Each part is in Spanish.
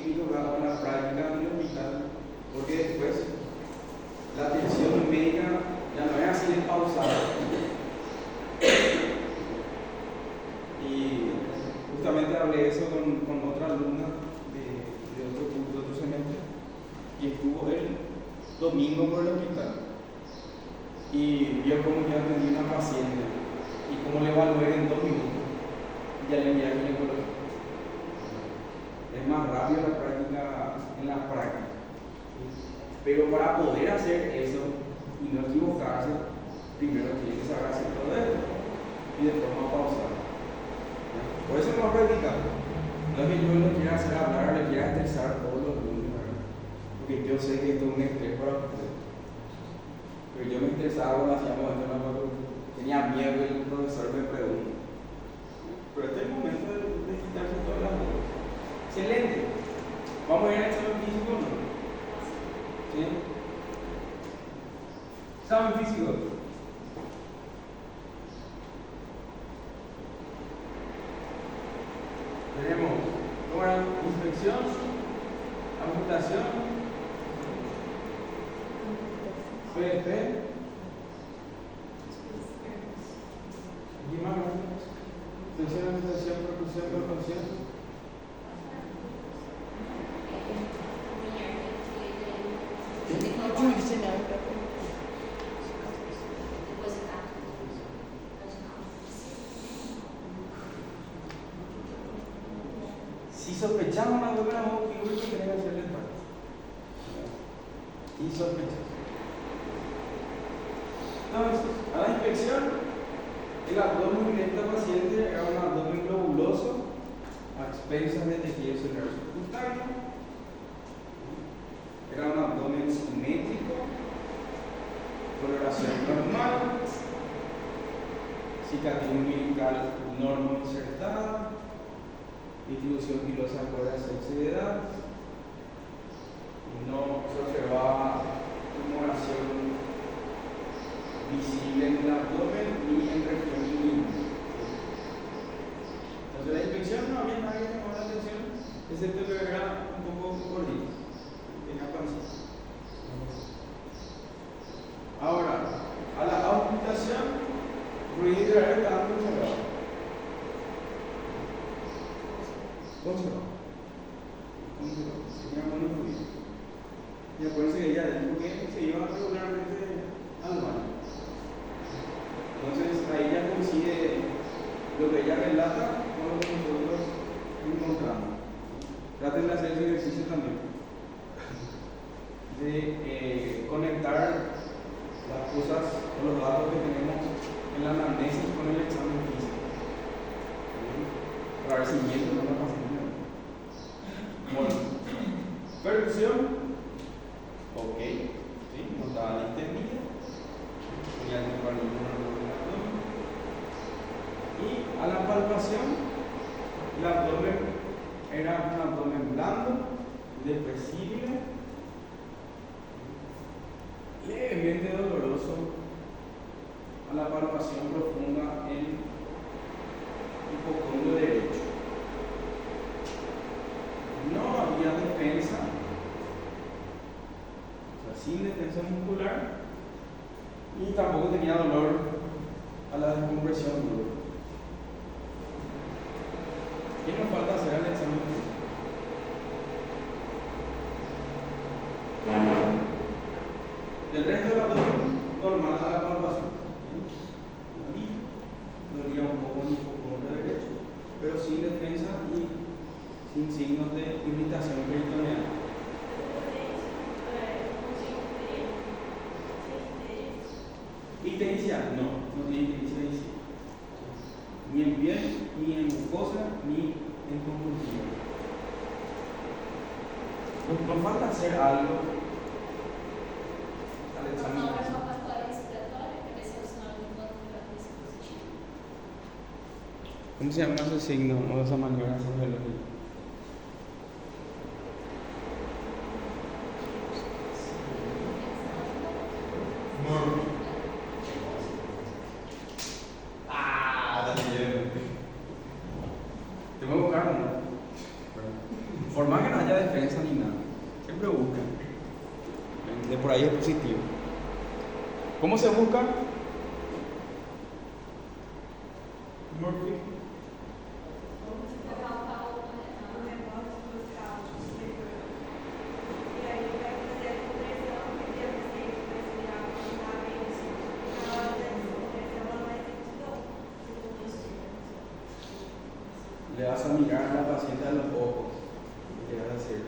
típico que hago en la práctica en el hospital, porque después la atención médica ya no es así de pausada. Y justamente hablé eso con otra alumna de otro curso, de otro semestre, y estuvo el domingo por el hospital. Y vio cómo yo atendí a una paciente y cómo le evalué en 2 minutos. Ya le envié al ginecológico. Es más rápido la práctica en la práctica. Pero para poder hacer eso y no equivocarse, primero tiene que saber hacer todo esto y de forma pausada. Por eso vamos a practicar. No es que yo no quiera hacer hablar, le quiera estresar todos los lunes, ¿verdad? Porque yo sé que esto es un estrés para ustedes. Pero yo me estresaba cuando hacíamos esto en la facultad. Tenía miedo que el profesor me pregunte. Pero este es el momento de quitarse todas las dudas. Excelente. ¿Vamos a ir al examen físico o no? ¿Sí? Examen físico. Tenemos inspección, amputación, PDP, y más, inspección, amputación, percusión, percusión. Si sospechamos una doble voz quirúrgica, tenemos que hacerle parte. Y sospechamos. Entonces, a la inspección, el abdomen de esta paciente era un abdomen globuloso a expensas de tejido celular subcutáneo. Era un abdomen simétrico, coloración normal, cicatriz umbilical normo insertada, distribución pilosa acorde a sexo y edad. No se observaba tumoración visible en el abdomen ni en región inguinal. Entonces la inspección no había nadie que llamó la atención, excepto que era un poco gordito, tenía pancita. Ahora, a la amputación, ruido intraoral estaba conservado. Tenía buenos ruidos. Y acuérdense que ella dijo que se iba regularmente al baño. Entonces ahí ya coincide lo que ella relata con lo que nosotros encontramos. Traten de hacer ese ejercicio también, de conectar las cosas o los datos que tenemos en la anamnesis con el examen físico, para ver si miento no la paciente. Bueno, percusión, ok, ¿sí? No estaba distendida, tenía que tomar el abdomen. Y a la palpación, el abdomen era un abdomen blando, depresible, levemente doloroso, a la palpación profunda en hipocondrio derecho. No había defensa, o sea, sin defensa muscular, y tampoco tenía dolor a la descompresión dura. ¿Qué nos falta hacer al examen físico? Del resto del abdomen, normal a la palpación. Dolía un poco en el hipocondrio derecho, pero sin defensa y sin signos de irritación peritoneal. Ictericia, no tiene ictericia. Ni en piel, ni en mucosa, ni en conjuntiva. Nos falta hacer algo al examen. ¿Cómo se llama ese signo o esa maniobra sociológica? Tengo que buscar uno. Formal que no haya defensa ni nada. Siempre buscan. De por ahí es positivo. ¿Cómo se busca? Murphy. Le vas a mirar a la paciente a los ojos. ¿Qué vas a hacer?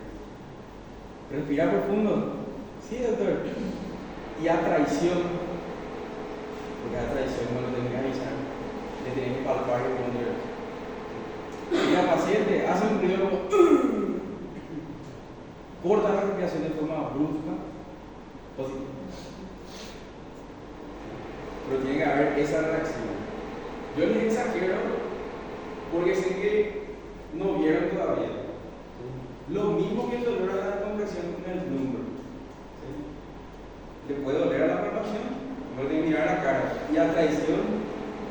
Respira profundo. Sí, doctor. Y a traición. Porque a traición no lo tenés que avisar. Le tenés que palpar y poner. Y la paciente hace un ruido como. Corta la respiración de forma brusca. Pero tiene que haber esa reacción. Yo les exagero. Porque sé que no vieron todavía. Lo mismo que el dolor a la compresión con el número. ¿Sí? Le puede doler a la palpación, no le tiene que mirar a la cara. Y a traición,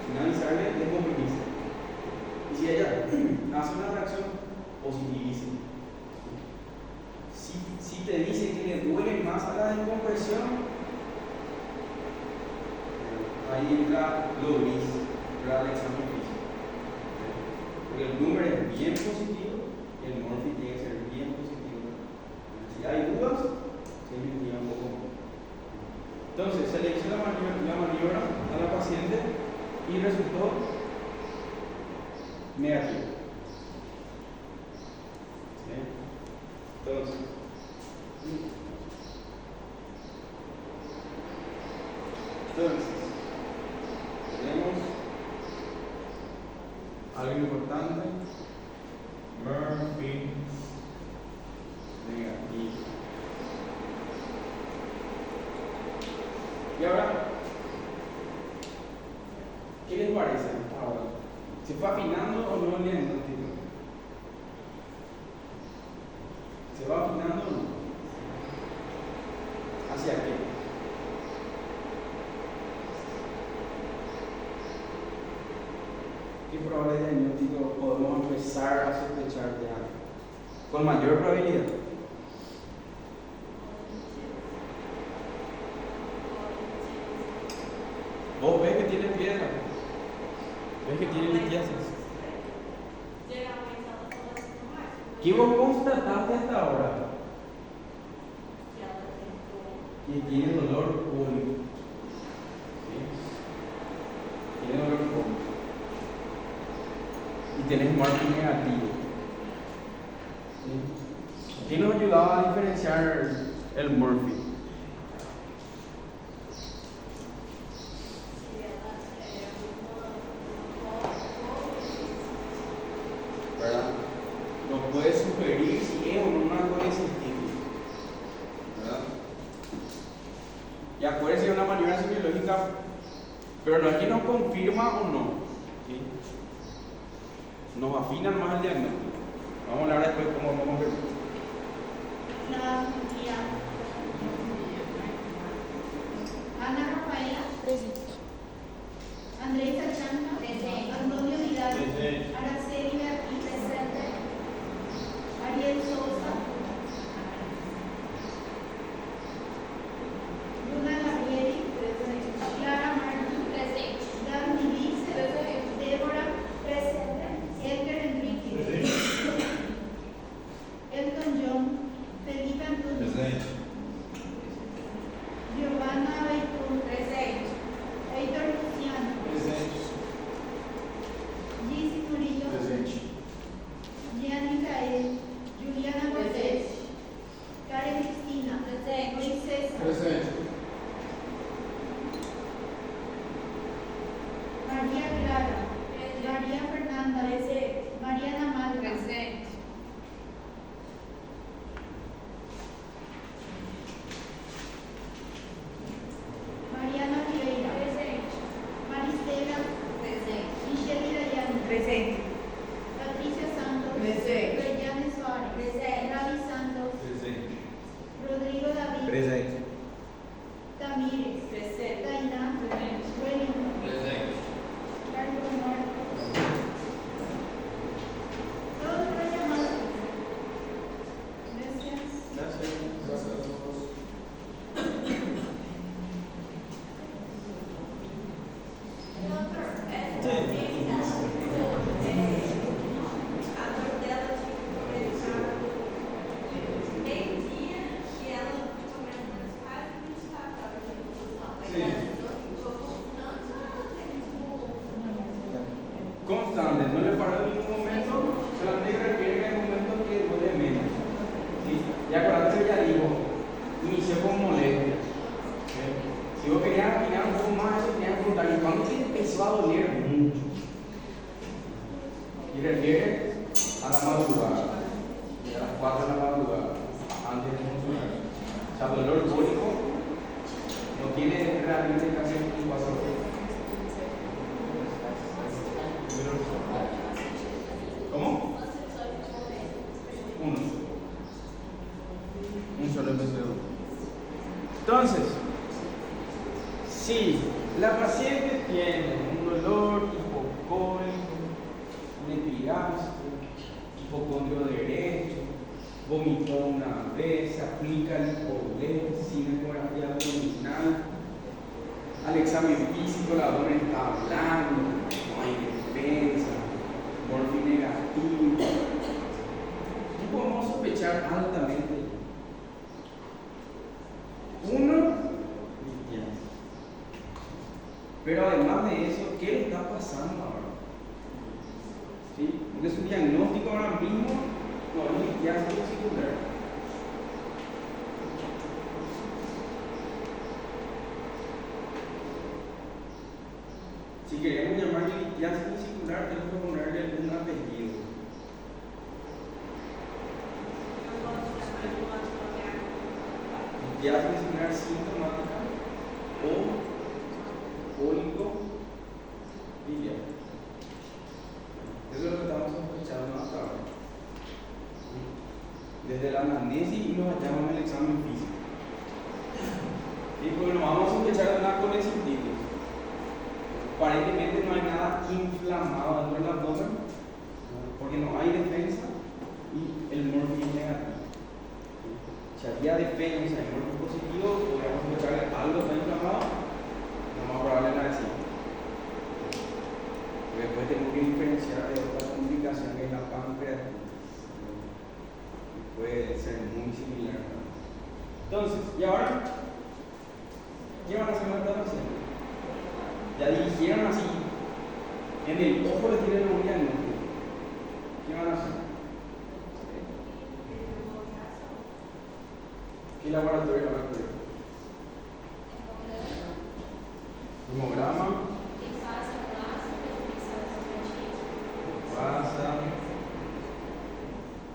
sin avisarle, descomprimirse. Y si ella hace una reacción, positivice. Si te dice que le duele más a la descompresión, ahí entra lo gris, la examen físico. Porque el número es bien positivo y el morphy tiene que ser bien positivo. Si hay dudas, se investiga un poco más. Entonces, selecciona la maniobra a la paciente y resultó negativo. ¿Sí? Entonces, tenemos algo importante. Murphy negativo. Y ahora, ¿qué les parece ahora? ¿Se fue afinando o no el diagnóstico? ¿Se va afinando o no? ¿Hacia qué? ¿Qué probable diagnóstico podemos empezar a sospechar de algo? Con mayor probabilidad. Vos ves que tiene piedra, ves que tiene litiasis. ¿Qué vos constataste hasta ahora? Que tiene dolor crónico. ¿Sí? Tiene dolor crónico. Y tenés marco negativo. ¿Sí? ¿Qué nos ayudaba a diferenciar el Murphy? ¿Verdad? Nos puede sugerir si es o no una colecistite. ¿Verdad? Y acuérdense de una maniobra semiológica, pero no es que nos confirma o no. ¿Sí? Nos afinan más el diagnóstico. Vamos a hablar después cómo vamos a ver. Ana Rafaela. Presente. Andrés Achanta. Presente. Antonio Vidal. Presente. Araceli Berti. Presente. Ariel Sosa. Luna Gabrieli. Presente. Clara Martín. Presente. Dani Lice. Presente. Débora. Presente. Edgar Enrique. Presente. Ya acuérdate que ya digo, inició con molestia. Si vos querías afinar un poco más, eso tenías que preguntar, ¿y cuándo te empezó a doler mucho? Y refiere a la madrugada, y a las 4 de la madrugada, antes de funcionar. O sea, dolor crónico no tiene realmente que hacer un paso. ¿Cómo? Uno. Un solo episodio. Entonces, si la paciente tiene un dolor hipocólico, un epigasto, hipocondrio derecho, vomitó una vez, se aplica el Olé sin ecografía abdominal, al examen físico el abdomen está blanco, no hay defensa, morfi negativo, y podemos sospechar altamente. Uno, litiasis. Pero además de eso, ¿qué le está pasando ahora? ¿Sí? Porque es un diagnóstico ahora mismo, no es litiasis vesicular. Si queremos llamarle litiasis vesicular, tenemos que ponerle algún apellido. Litiasis vesicular sintomática o cólico biliar. Eso es lo que estamos sospechando hasta ahora. Desde la anamnesis y los hallamos en el examen físico. Y porque nos vamos a sospechar de una colecistitis. Aparentemente no hay nada inflamado dentro del abdomen, porque no hay defensa y el morfi es negativo. Si había defensa y morfi positivo, podríamos sospechar que algo está inflamado, no más probable es la decisión. Porque después tenemos que diferenciar de otra complicación que es la pancreatitis. Puede ser muy similar. Entonces, ¿y ahora? ¿Qué van a hacer los pacientes? Ya dijeron así, en el ojo le tienen un diagnóstico. ¿Qué van a hacer? ¿Qué laboratorio van a hacer? Hemograma, pasa,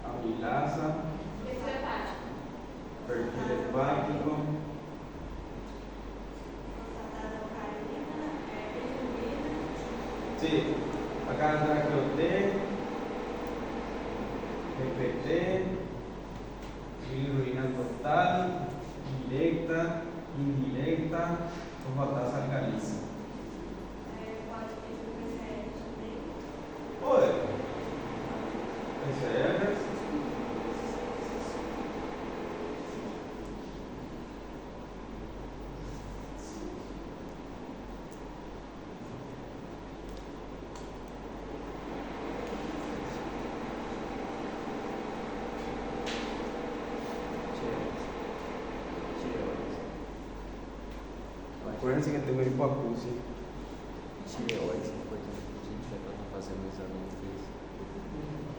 amilasa, perfil hepático. Sí, acá está CLOT, GPT, bilirrubina total, directa, indirecta, fosfatasa alcalina. Joder. PCR. Acuérdense que tengo hipoacusia.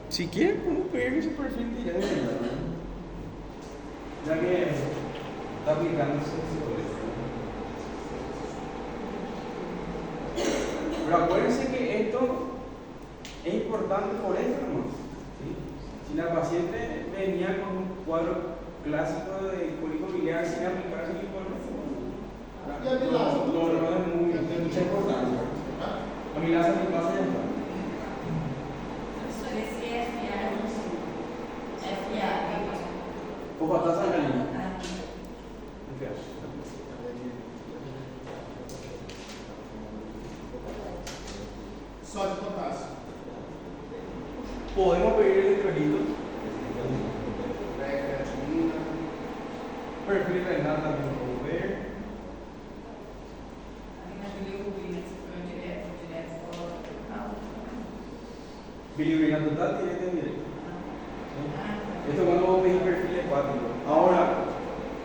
Si quieren, podemos pedirle su perfil directo. Ya que está aplicándose pero acuérdense que esto es importante por eso nomás. ¿Sí? Si la paciente venía con un cuadro clásico de cólico biliar sin aplicarse el no es muy de mucha importancia. Amilasa que pasa ya está. Fosfatasa alcalina. Sódio de potássio. Podemos pedir electrolitos. Creatinina. Perfil renal también podemos ver. Bilirrubina total directa y indirecta. Esto cuando vos pedís perfil hepático. Ahora,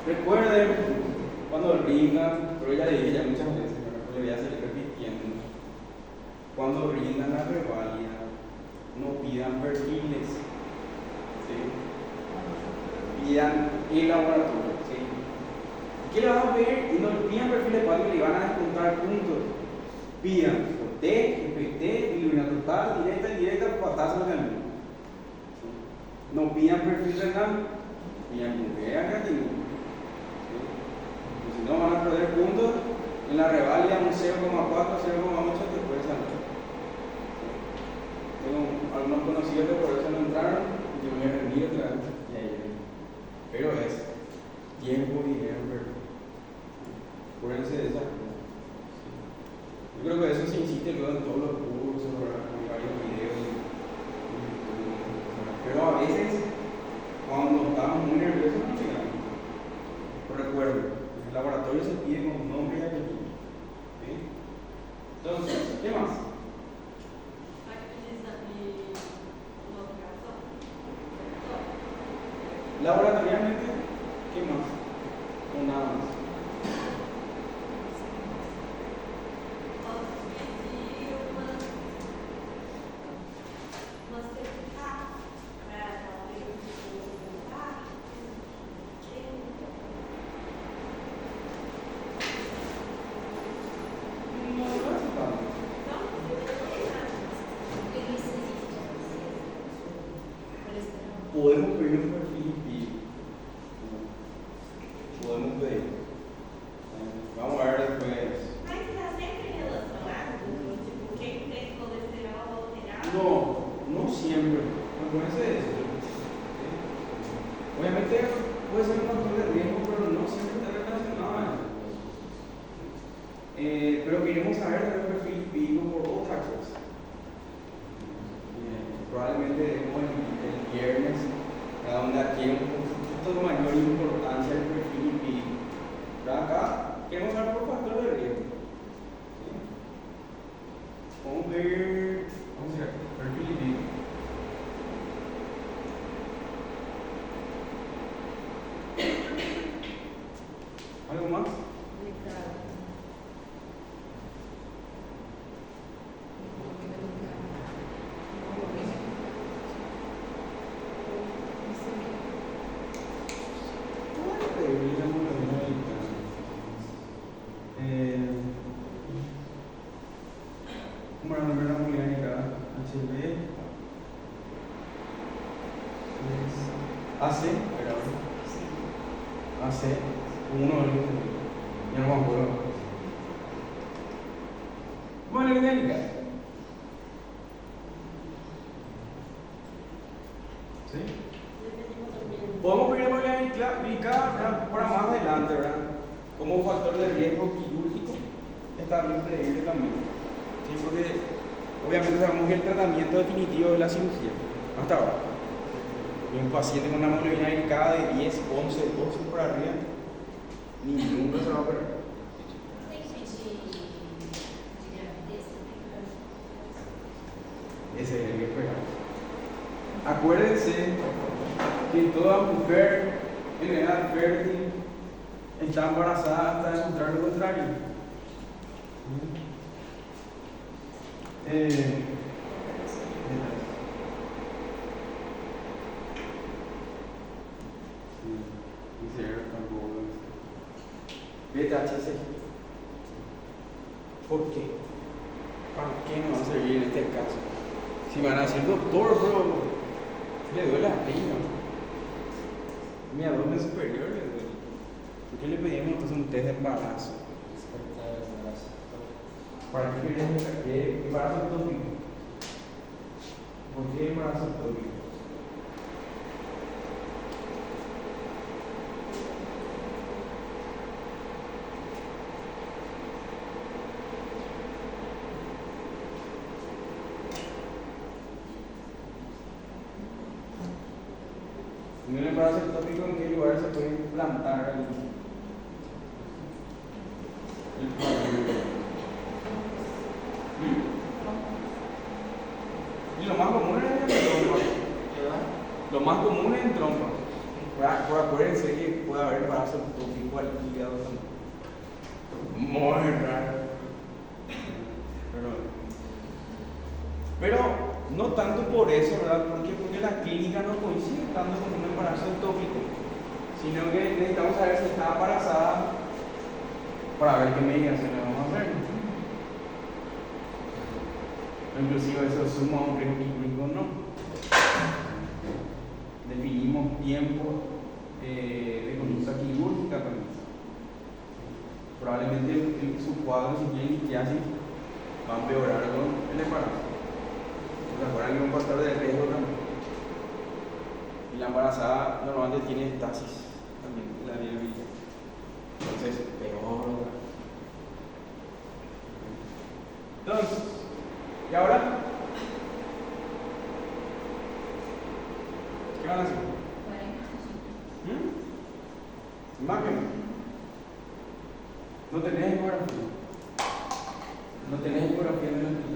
recuerden cuando rindan, pero ya le dije ya muchas veces, pero le voy a seguir repitiendo. Cuando rindan la reválida, no pidan perfiles. ¿Sí? pidan el laboratorio. ¿Sí? ¿Qué le van a pedir? Y no pidan perfil de cuadro y le van a descontar puntos. Pidan OT, GPT, bilirrubina total, directa, indirecta, patazo de alumno. No pidan perfil renal, pidan urea creatinina. Si no, van a perder puntos. En la reválida un 0,4, 0,8 te puede salir. Tengo algunos conocidos que por eso no entraron y yo me rendí otra vez. Y ahí, pero es tiempo y dinero, acuérdense de esas cosas. Yo creo que eso se insiste luego en todos los cursos, en varios videos. Pero a veces, cuando estamos muy nerviosos, no llegamos. Pero recuerdo, el laboratorio se pide con nombre y apellido. ¿Sí? Entonces, ¿qué más? Laboratorialmente, ¿qué más? O nada más. Podemos pedir un perfil y podemos pedir. Vamos a ver después. Mas está sempre relacionado, tipo, quem tem colesterol alterado? No, no siempre. Acuérdense de eso. ¿Sí? Obviamente puede ser un factor de riesgo, pero no siempre está relacionado a eso. Pero queremos saber de un perfil lipídico por otra cosa. Probablemente demos el viernes, donde adquiere un poquito de mayor importancia el perfil lipídico. Pero acá queremos saber por factor de riesgo. ¿Sí? Vamos a ver, vamos a ver, perfil lipídico. ¿Algo más? ¿Cómo era la primera molécula? HB AC, AC, uno de los ya no me acuerdo. Molécula. ¿Sí? Podemos pedir molécula glicada para más adelante, ¿verdad? Como factor de riesgo quirúrgico, está bien pedirle también. ¿Sí? Porque obviamente sabemos que el tratamiento definitivo de la cirugía, hasta ahora, un paciente con una hemoglobina glicada de 10, 11, 12 por arriba, ninguno se va a operar. Ese es el que esperamos. Acuérdense que toda mujer en edad fértil está embarazada hasta demostrar lo contrario. Beta-HCG. ¿Por qué? ¿Para qué no va a servir en este caso? Si van a decir, doctor, bro, le duele la prima. Mi abdomen superior le duele. ¿Por qué le pedimos entonces un test de embarazo? ¿Para qué queremos que embarazo ectópico? ¿Por qué embarazo ectópico? En el embarazo ectópico, ¿en qué lugar se puede implantar el y lo más común es en trompa. Lo más común es en trompa. Por acuérdense que puede haber embarazo ectópico al hígado también. Muy raro. Pero no tanto por eso, ¿verdad? Porque la clínica no coincide tanto con un embarazo ectópico. sino que necesitamos saber si está embarazada para ver qué medicación le vamos a hacer. Inclusive eso suma un riesgo clínico o no. Definimos tiempo de conducta quirúrgica también. Probablemente su cuadro, si tiene litiasis, va a empeorar con el embarazo. ¿Se acuerdan que un factor de riesgo también? Y la embarazada normalmente tiene estasis también, la viabilidad. Entonces, peor. Entonces, ¿y ahora? ¿Qué van a hacer? Imagen. No tenés ecografía. No tenés ecografía en el estudio.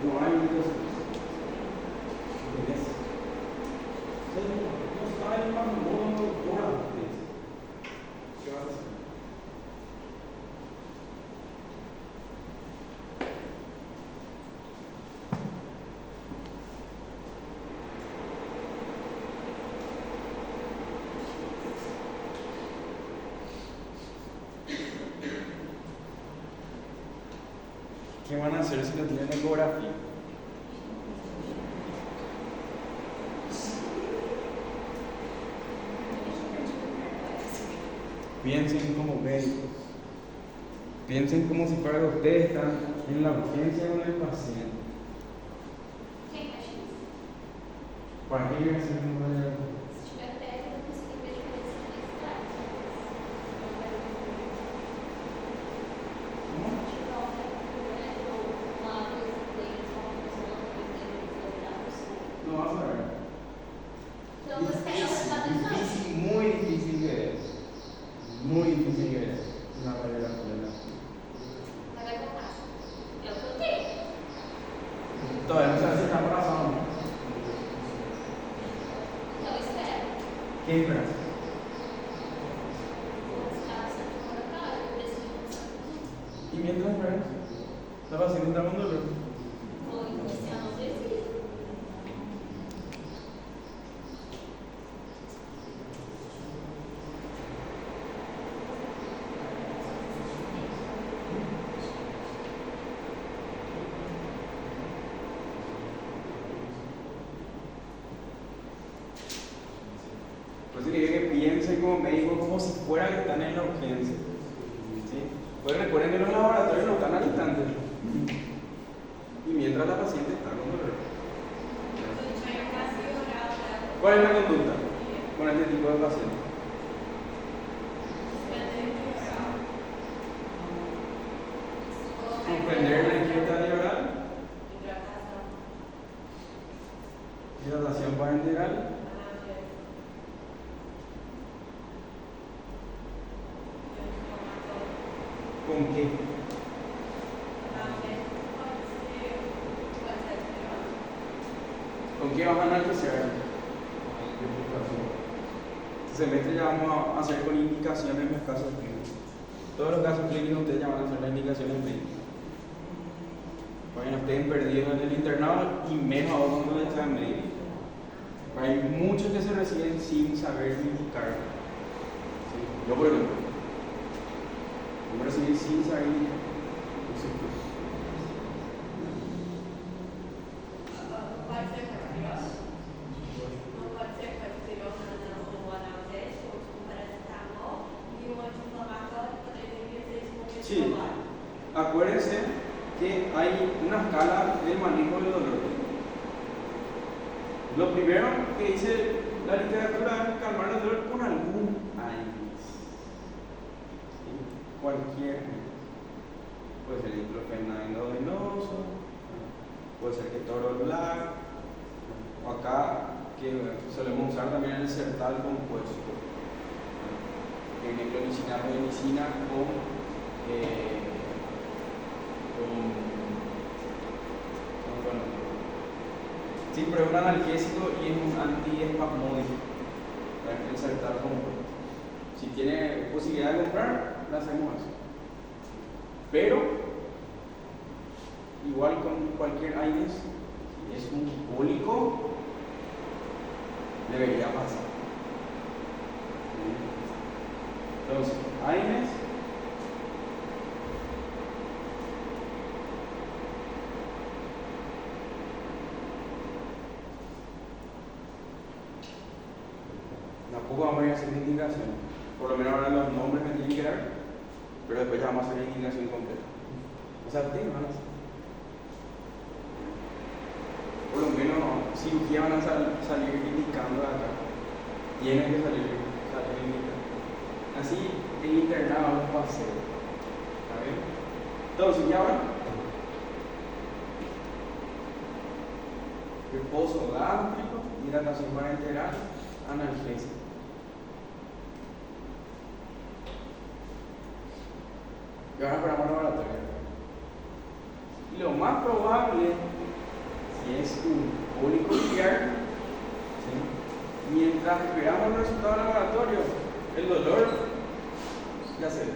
No hay muchas. No tenés. No saben más no. ¿Qué vas a hacer? ¿Qué van a hacer si no tienen ecografía? Piensen como médicos. Piensen como si fuera que ustedes están en la urgencia con el paciente. ¿Para qué quieren hacer un modelo? No vas a ver. Difícil, muy difícil que es. Muy difícil que es una radiografía. Todavía no sabes si está embarazada o no. ¿Qué esperas? ¿Y mientras esperas? ¿La paciente está con dolor? Pues diría que piensen como médicos como si fuera que están en la urgencia. ¿Sí? Pues recuerden que los laboratorios no están al instante. Y mientras la paciente está con dolor. ¿Cuál es la conducta con este tipo de pacientes? Suspender la ingesta oral, hidratación parenteral. ¿Con qué? ¿Con qué vamos a analizar? Este semestre ya vamos a hacer con indicaciones en los casos clínicos. Todos los casos clínicos ustedes ya van a hacer las indicaciones médicas. Para que no estén perdidos en el internado y menos aún cuando les sean médicos. Hay muchos que se reciben sin saber indicar. ¿Sí? Yo, por ejemplo, me recibí sin saber indicar. Sí, acuérdense que hay una escala del manejo del dolor. Lo primero que dice la literatura es calmar el dolor con algún AINES. ¿Sí? Cualquier puede ser diclofenac endovenoso, puede ser ketorolac, o acá que solemos usar también el sertal compuesto, clonicina, penicina con sí, pero es un analgésico y es un antiespasmódico, el sertal compuesto. Si tiene posibilidad de comprar, le hacemos eso. Pero, igual con cualquier AINES, si es un cólico, debería pasar. Entonces, AINES. Tampoco vamos a ir haciendo indicación. Por lo menos ahora los nombres me tienen que dar, pero después ya vamos a hacer la indicación completa. O sea, ustedes van a hacer. Por lo menos cirugía van a salir indicando de acá. Tienen que salir indicando. Así el internado es un paseo. ¿Está bien? Entonces, ya va. Reposo gástrico, hidratación parenteral, analgesia. Y ahora esperamos la laboratorio. Y lo más probable, si es un cólico biliar, ¿sí? Mientras esperamos el resultado del laboratorio, el dolor ya se ve.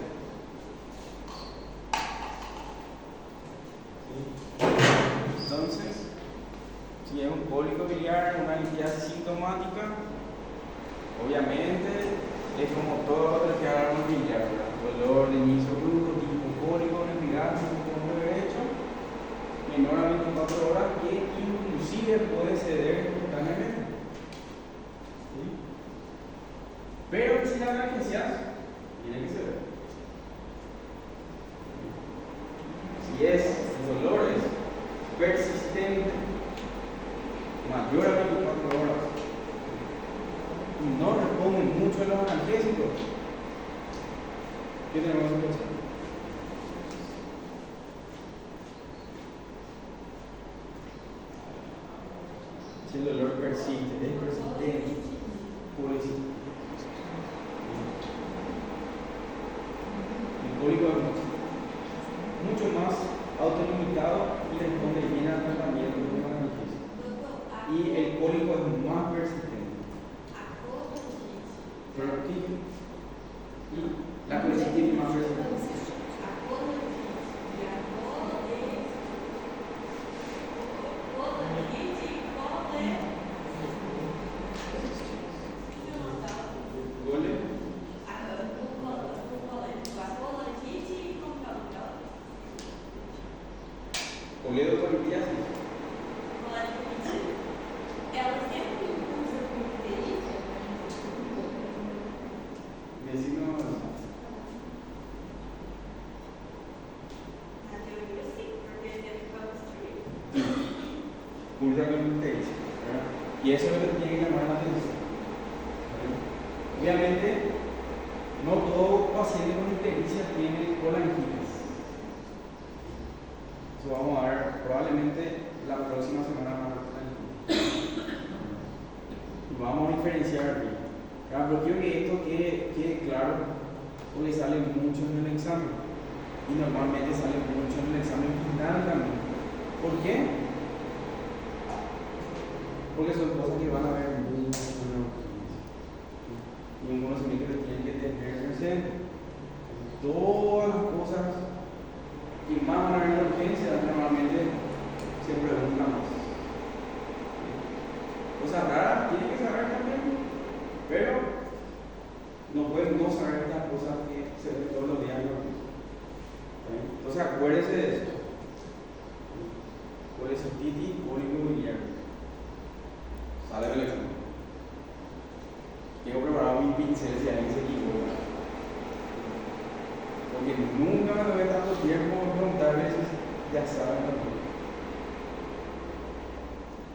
¿Sí? Entonces, si es un cólico biliar, una litiasis sintomática, obviamente es como todo lo que haga un biliar, dolor de inicio bruto, tipo cólico, respiratorio, como lo he hecho, menor a 24 horas, que inclusive puede ceder espontáneamente. ¿Sí? Pero si la analgesias, tiene que ceder. Si es dolor es persistente, mayor a 24 horas, y no responden mucho a los analgésicos, ¿qué tenemos que hacer? Si el dolor persiste, es persistente, pobrecito. El cólico es mucho más autolimitado y responde bien al tratamiento de los analgésicos. Y el cólico es más persistente. Pero aquí, y la colecitis es más persistente. Oleocolitiasis. Ela sempre usa como perícia? Vecino. Na teoria, sim, porque sempre vai destruir. Cursa con ictericia, ¿verdad? Y eso es lo que tiene que llamar la atención. ¿Vale? Obviamente, no todo paciente con ictericia tiene colangitis. Eso vamos a ver probablemente la próxima semana más. Y vamos a diferenciar bien. Pero quiero que esto quede claro, porque sale mucho en el examen. Y normalmente sale mucho en el examen final también. ¿Por qué? Porque son cosas que van a ver muy y un conocimiento que tienen que tener presente. Todas las cosas que más van a ver en la urgencia normalmente se preguntan más. Cosas raras tienen que saber también, pero no pueden no saber estas cosas que se ven todos los días en la urgencia. Entonces acuérdense de esto. Colecitis, cólico biliar. Sale del examen. Tengo preparado mi pincel si alguien se equivoca. Porque nunca me tomé tanto tiempo en preguntar veces, ya saben lo que.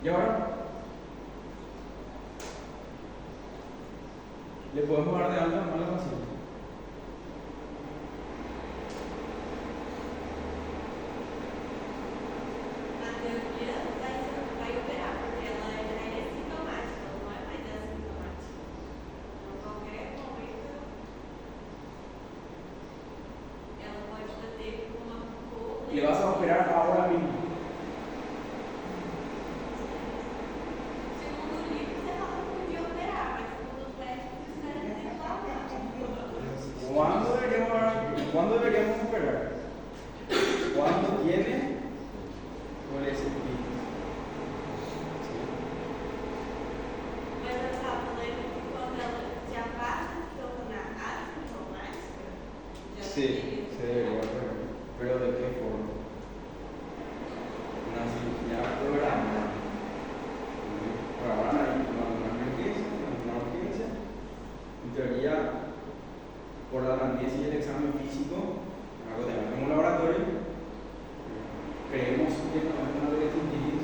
Y ahora, le podemos dar de alta a la paciente. Na teoria, vai operar, porque ela já é sintomática, não é mais assintomática. Então, qualquer momento, ela pode fazer uma coleta. Le vas a operar ahora mismo. Segundo o livro, você fala que podia operar, mas segundo os médicos, isso não era dizer ¿Cuándo deberíamos operar? Cuando tiene colecitis. mas ela Sí, se debería operar. Pero ¿de qué forma? Una cirugía programada. Programada ahí, una urgencia. En teoría, por la anamnesis y el examen físico, algo de como laboratorio, creemos que no es una dermatitis.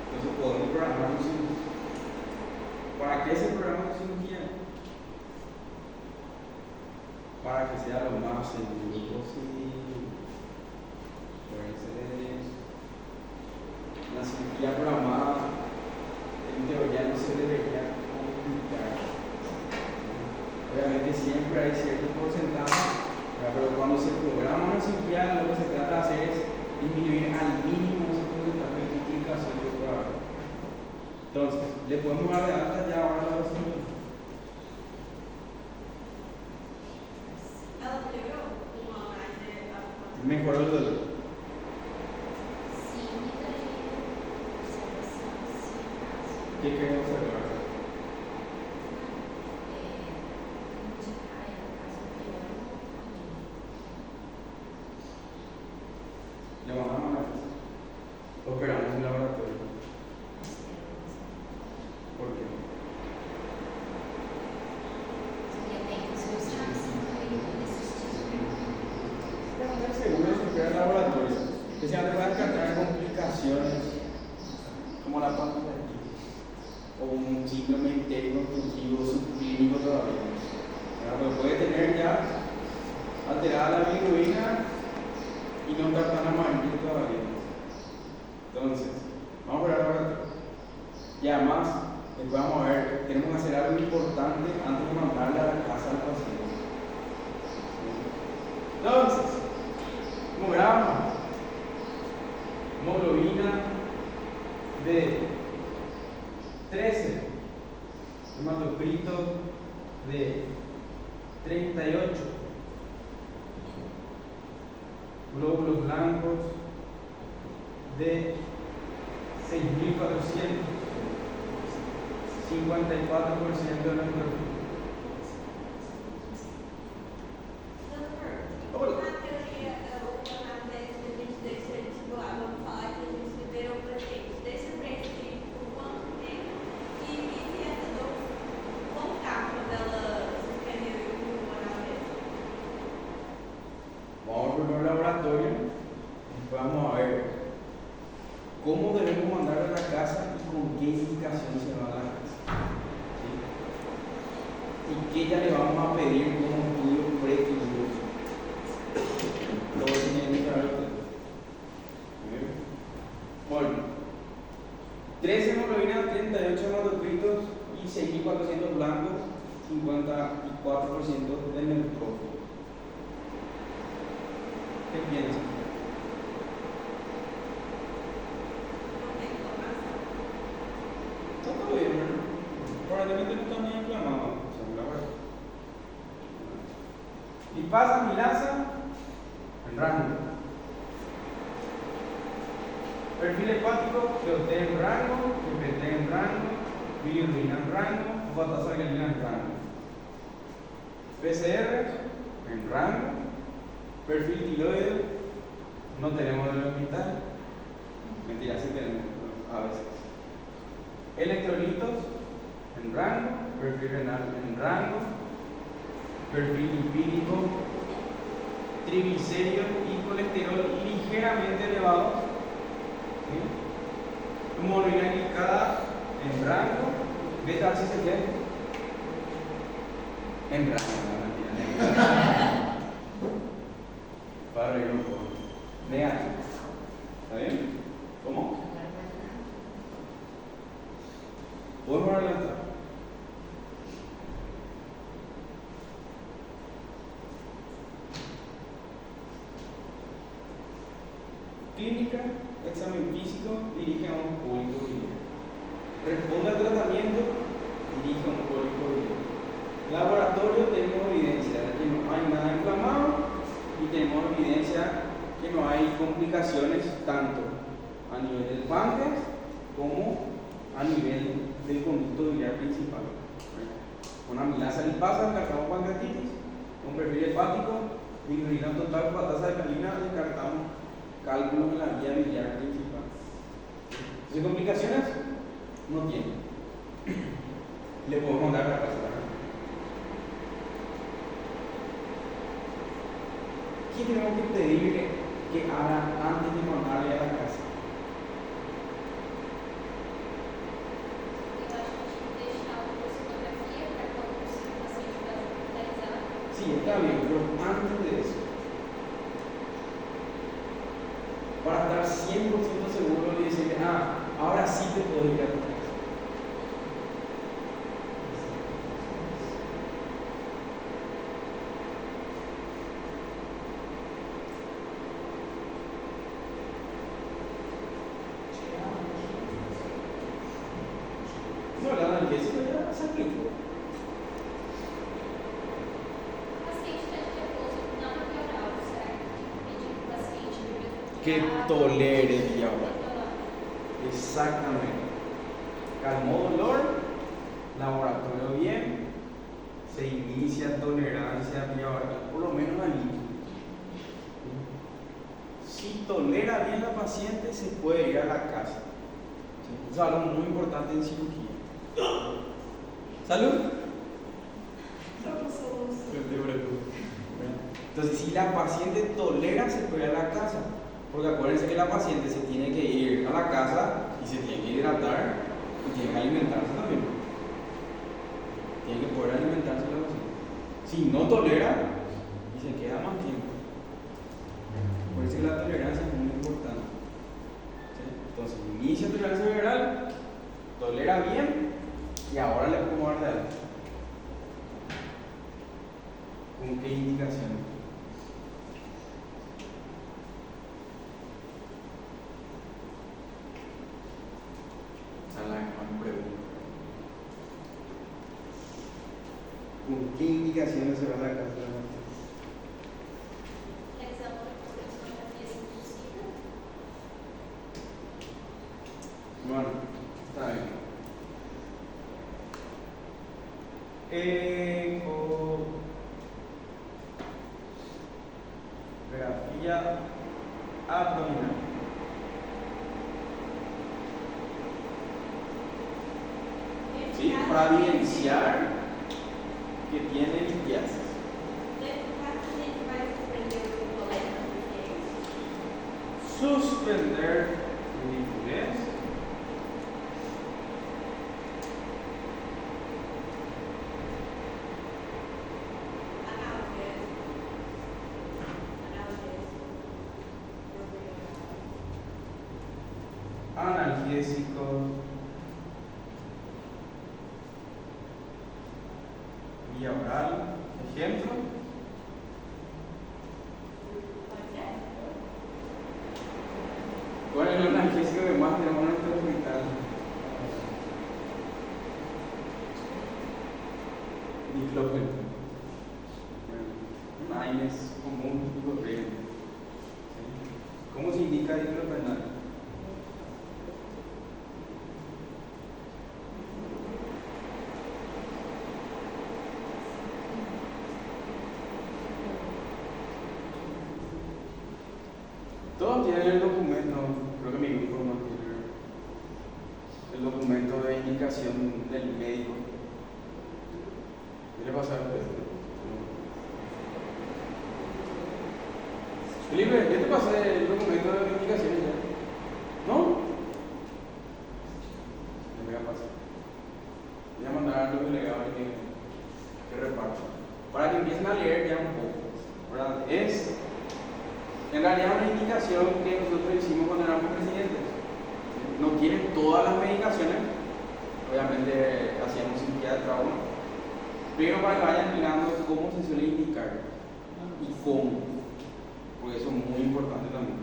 Entonces podemos programar una cirugía. ¿Para qué se programa una cirugía? Para que sea lo más seguro posible. Entonces, la cirugía programada en teoría no se debería complicar. Obviamente siempre hay cierto porcentaje, pero cuando se programa una cirugía, lo que se trata de hacer es disminuir al mínimo ese porcentaje de complicaciones probables. Entonces, le podemos dar de alta ya ahora a la cirugía. Mejoró el dolor. ¿Qué queremos hacer? Le mandamos a la casa. Operamos en laboratorio. ¿Por qué? Seguro se opera en laboratorio. Que se van a descartar complicaciones como la pancreatitis o un síndrome entérico obstructivo subclínico todavía. Pero puede tener ya alterada la bilirrubina y no estar tan amarillo todavía. Entonces, vamos a ver ahora. Y además, después vamos a ver, tenemos que hacer algo importante antes de mandarle a la casa al paciente. Entonces, hemograma, hemoglobina de 13, hematocrito de 38, glóbulos blancos de 6.400, 54% de la neutrofila. Vamos por un laboratorio y vamos a ver cómo debemos mandar a la casa y con qué indicación se va a la casa. ¿Sí? Y qué ya le vamos a pedir como estudio prequirúrgico. Lo voy a señalar a usted. Bueno, 13 hemoglobinas, 38 hematocritos y 6.400 blancos, 54% del neutrófilo. ¿Qué piensan? Está todo bien, ¿no? Probablemente no está muy inflamado, según la verdad. Lipasa, milasa, en rango. Perfil hepático, GOT en rango, GPT en rango, bilirrubina en rango, fosfatasa-galina en rango. PCR en rango. Perfil tiroideo, no tenemos en el hospital. Mentira, sí tenemos a veces. Electrolitos en rango, perfil renal en rango, perfil lipídico, triglicéridos y colesterol ligeramente elevados. ¿Sí? Hemoglobina glicada en rango, beta-HCG en rango. Para reír un poco. Negativo. ¿Está bien? ¿Cómo? ¿Podemos adelantar? Clínica, examen físico, dirige a un público libre. Responde al tratamiento, dirige a un público libre. Laboratorio, tenemos evidencia de que no hay nada inflamado y tenemos evidencia que no hay complicaciones tanto a nivel del páncreas como a nivel del conducto biliar principal. Una amilasa lipasa, descartamos pancreatitis, Con perfil hepático, insulina total para tasa de alcalina, descartamos cálculos en la vía biliar principal. ¿Sin complicaciones? No tiene. Le podemos dar la casa. ¿Qué tenemos que pedirle que haga antes de mandarle a la casa? Sí, está bien, pero antes de eso, para estar 100% seguro y decirle, ahora sí te puedo ir a tu casa. No, la analgésica ya se aplicó. Que tolere vía oral. Exactamente. Calmó dolor, laboratorio bien, se inicia tolerancia vía oral, por lo menos alivio. Si tolera bien la paciente, se puede ir a la casa. Eso es algo muy importante en cirugía. ¿Salud? Entonces, si la paciente tolera, se puede ir a la casa. Porque acuérdense que la paciente se tiene que ir a la casa y se tiene que hidratar y tiene que alimentarse también. Tiene que poder alimentarse la paciente. Si no tolera, y se queda más tiempo. Por eso la tolerancia es muy importante. ¿Sí? Entonces, inicia tolerancia verbal, tolera bien y ahora le pongo dar de alta. ¿Con qué indicación? ¿Con qué indicaciones se va a la casa de la paciente? Bueno, está bien. Ecografía abdominal. ¿Sí? Para evidenciar que tiene litiasis. Suspender rigidez. Analgésico. Vía oral. Ejemplo. ¿Cuál es el analgésico que más tenemos en nuestro hospital? Diclofenac. Un AINES común y corriente. ¿Cómo se indica diclofenac? Todos tienen el documento, creo que mi grupo no tiene el documento de indicación del médico. ¿Qué le pasa a usted? Felipe, ¿qué te pasa el documento de indicaciones ya? ¿No? Me voy a pasar. Voy a mandar a los delegados que repartan. Para que empiecen a leer ya un poco. ¿Verdad? En realidad una indicación que nosotros hicimos cuando éramos presidentes. No tienen todas las medicaciones, obviamente hacíamos cirugía de trauma, pero para que vayan mirando cómo se suele indicar y cómo, porque eso es muy importante también.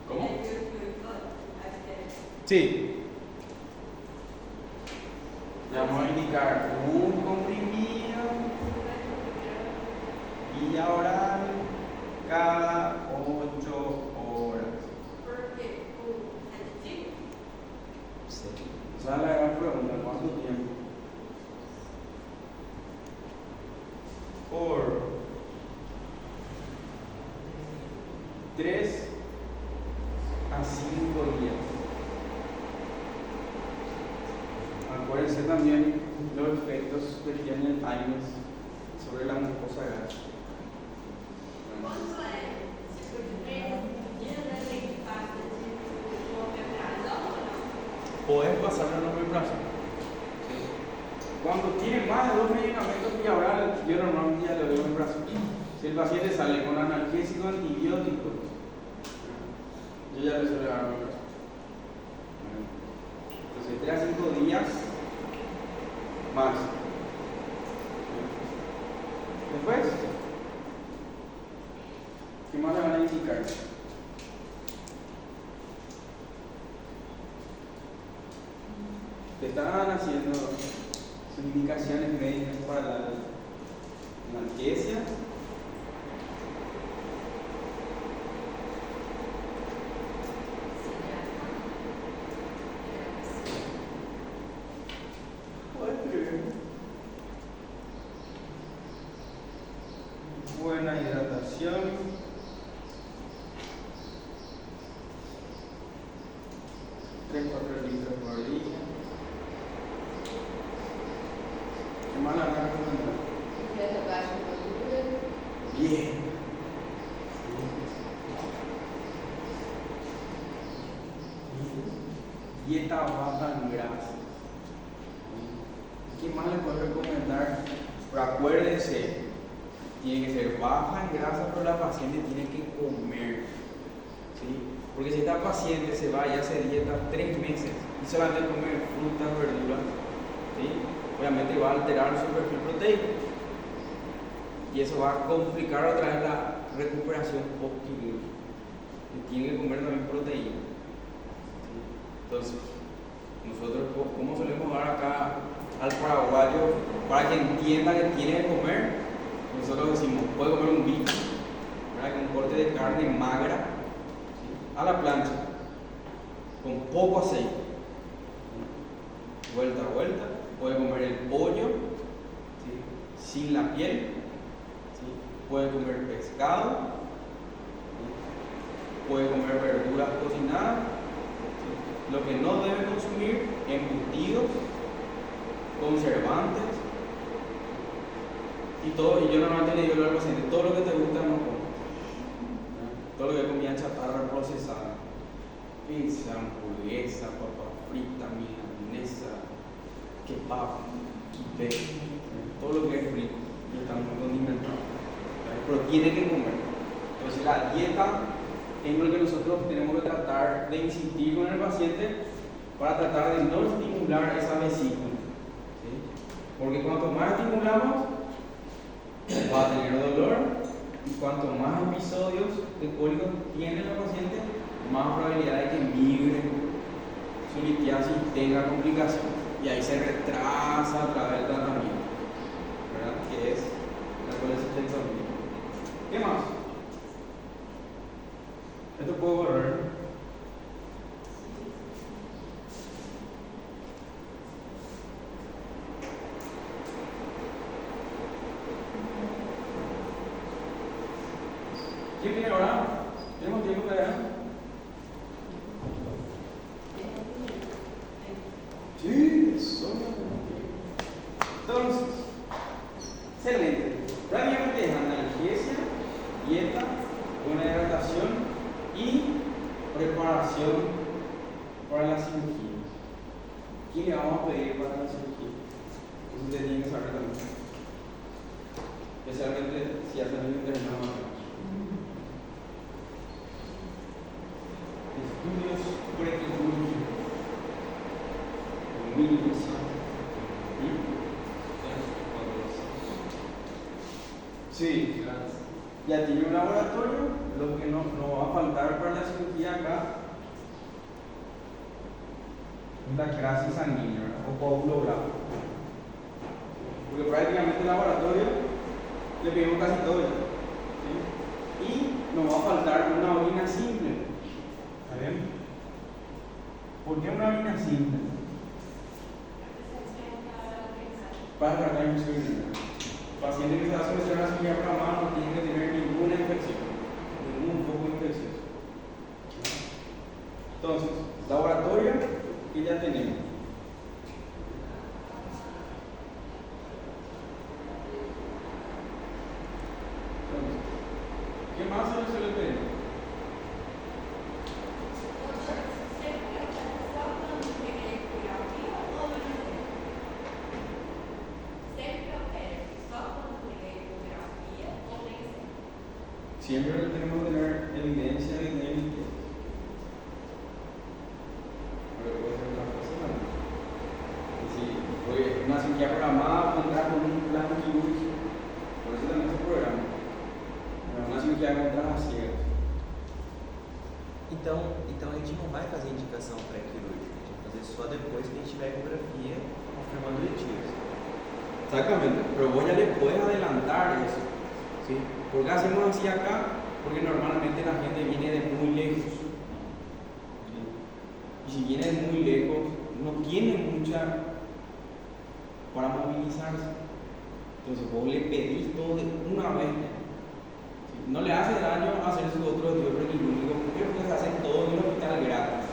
¿Cómo? Sí. Le vamos a indicar un comprimido vía oral cada 8 horas. Sí. Esa es la gran pregunta, ¿cuánto tiempo? 3 a 5 días. Acuérdense también los efectos que tiene el Timeless sobre la mucosa gástrica. Quando é tipo de 3 dias, a gente passa de omeprazol ou não? Podés pasarlo en omeprazol. Cuando tiene más de 2 medicamentos vía oral, yo normalmente ya le doy omeprazol. Si el paciente sale con analgésico antibiótico, yo ya le suelo dar omeprazol. Entonces, 3 a 5 días más. Después, ¿qué más le van a indicar? Te están haciendo sus indicaciones médicas para la analgesia. Buena hidratación. 3-4 litros por día. ¿Qué más la van a recomendar? Dieta baixa em gordura. Bien. Dieta baja en grasa. ¿Qué más le puedo recomendar? Pero acuérdense, tiene que ser baja en grasa, pero la paciente tiene que comer. ¿Sí? Porque si esta paciente se va y hace dieta 3 meses y solamente come frutas, verduras, ¿sí? Obviamente va a alterar su perfil proteico. Y eso va a complicar otra vez la recuperación post-quirúrgica. Y tiene que comer también proteína. ¿Sí? Entonces, nosotros, ¿cómo solemos dar acá al paraguayo para que entienda que tiene que comer? Nosotros decimos, puede comer un bife, ¿verdad? Con un corte de carne magra, ¿sí? A la plancha, con poco aceite, ¿sí? Vuelta a vuelta. Puede comer el pollo, ¿sí? Sin la piel, ¿sí? Puede comer pescado, ¿sí? Puede comer verduras cocinadas, ¿sí? Lo que no debe consumir, embutidos, conservantes, y todo. Y yo normalmente le digo al paciente, todo lo que te gusta no comes, ¿no? Todo lo que es comida chatarra procesada, pizza, hamburguesa, papa frita, milanesa, kebab, kibbe, todo lo que es rico y está muy condimentado, ¿vale? Pero tiene que comer. Entonces la dieta es lo que nosotros tenemos que tratar de insistir con el paciente para tratar de no estimular esa vesícula, ¿sí? Porque cuanto más estimulamos, va a tener dolor, y cuanto más episodios de cólicos tiene la paciente, más probabilidad de que migre su litiasis y tenga complicaciones. Y ahí se retrasa a través del tratamiento, ¿verdad? Que es la colesterol. ¿Qué más? Esto puedo borrar. ¿Quién viene ahora? ¿Tenemos tiempo todavía? Sí, eso. Entonces, excelente. Rápidamente es analgesia, dieta, buena hidratación y preparación para la cirugía. ¿Qué le vamos a pedir para la cirugía? Eso usted tiene que saber también. Especialmente si hacen un internado. Estudios prequirúrgicos. Sí, ya tiene un laboratorio. Lo que no va a faltar para la cirugía acá es la crisis sanguínea, ¿verdad? O coágulo blanco. Porque prácticamente el laboratorio le pedimos casi todo ya, ¿sí? Y nos va a faltar una orina simple. ¿Está bien? ¿Por qué una orina simple? Para tratar de insulina. El paciente que se va a someter a una cirugía programada no tiene que tener ninguna infección, ningún foco de infección. precioso. Entonces, laboratorio que ya tenemos. Entonces, ¿qué más se le suele pedir? Siempre tenemos que tener evidencia de limpieza. Pero puede ser otra cosa también. Es decir, oye, una cirugía programada pondrá con un plan quirúrgico. Por eso también se programa. Pero uma cirurgia contra ciegas. Então a gente não vai fazer indicação pré-quirúrgica, a gente vai fazer só depois que a gente tiver a ecografia confirmando o etios. Exactamente, pero vos ya le puedes adelantar eso. ¿Sí? ¿Por qué hacemos así acá? Porque normalmente la gente viene de muy lejos. ¿Sí? Y si viene de muy lejos, no tiene mucha para movilizarse. Entonces vos le pedís todo de una vez. ¿Sí? No le hace daño hacer su otro estudio prequirúrgico. ¿Por qué? Porque se hace todo en un hospital gratis.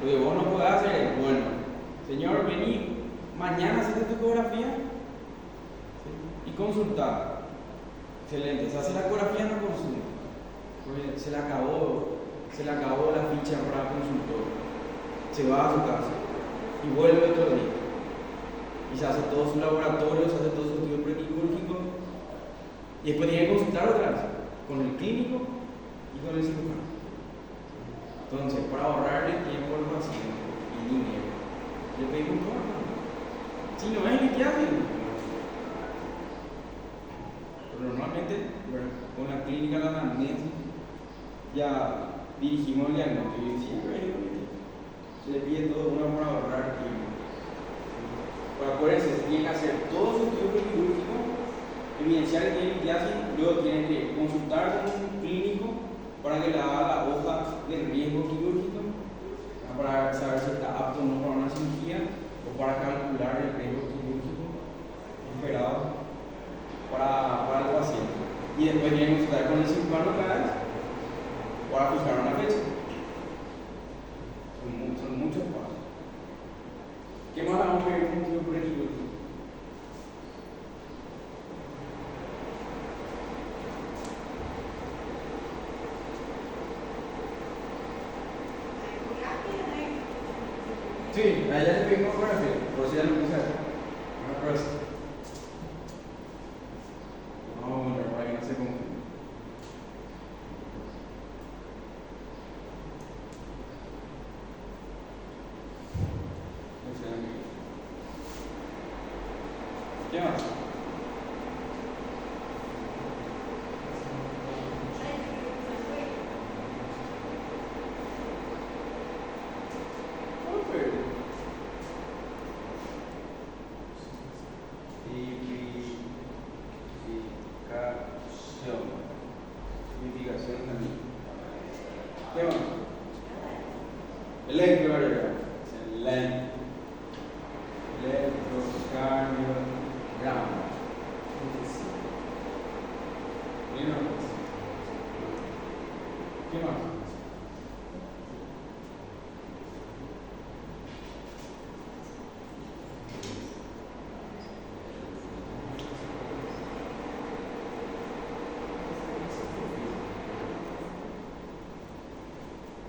Lo que vos no podés hacer es, bueno, señor, vení, mañana haces tu ecografía, ¿sí? Y consultar. Excelente, se hace la ecografía en la consulta, porque se le acabó la ficha para el consultor, se va a su casa y vuelve otro día y se hace todo su laboratorio, se hace todo su estudio prequirúrgico y después tiene que consultar otra vez con el clínico y con el cirujano. Entonces, para ahorrarle tiempo al paciente y dinero, le pedimos todo. Si no es limpiable. Normalmente, con la clínica de la anamnesis, ya dirigimos el diagnóstico y siempre se le pide todo uno para ahorrar tiempo. Para poder se tiene que hacer todo su estudio prequirúrgico, evidenciar que tiene litiasis, luego tiene que consultar con un clínico para que le haga la hoja de riesgo quirúrgico, para saber si está apto o no para una cirugía, o para calcular el riesgo quirúrgico esperado para el paciente. Y después tiene que consultar con el cirujano otra vez para fijar una fecha. Son muchos pasos. ¿Qué más vamos a ver con un estudio prequirúrgico? Sí, a ella le pedimos ecografía, por si ya lo puse acá. Una prueba. Vamos a poner para que no se confunda. Excelente. ¿Qué más? Significación también. ¿Qué más? Electrocardiograma. Excelente. Electrocardiograma. ¿Bien? ¿Qué más?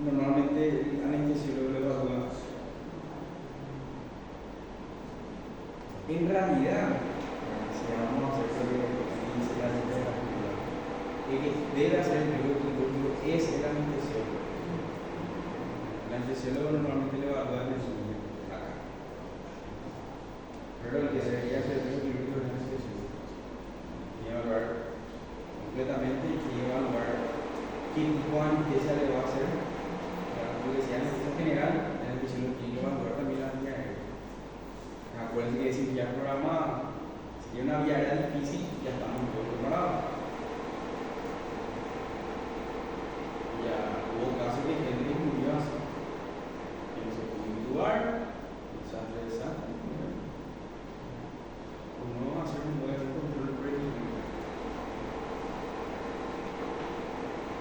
Normalmente el anestesiólogo le evalúa. En realidad, si vamos a hacer lo que dice la literatura, el que debe hacer el periodo quirúrgico es el anestesiólogo. El anestesiólogo normalmente le evalúa el sueño acá. Pero el que debería hacer el periodo quirúrgico es el anestesiólogo. Tiene que evaluar completamente y tiene que evaluar qué tipo de anestesia le va a hacer. Porque si anestesia general, el anestesiólogo tiene que evaluar también la vía aérea. Acuérdense que si ya programada, si tiene una vía aérea difícil, ya estamos todos preparados. Ya hubo casos de gente que murió así. Que no se pudo intubar, desastre de sangre. O no hacer un buen control prequirúrgico.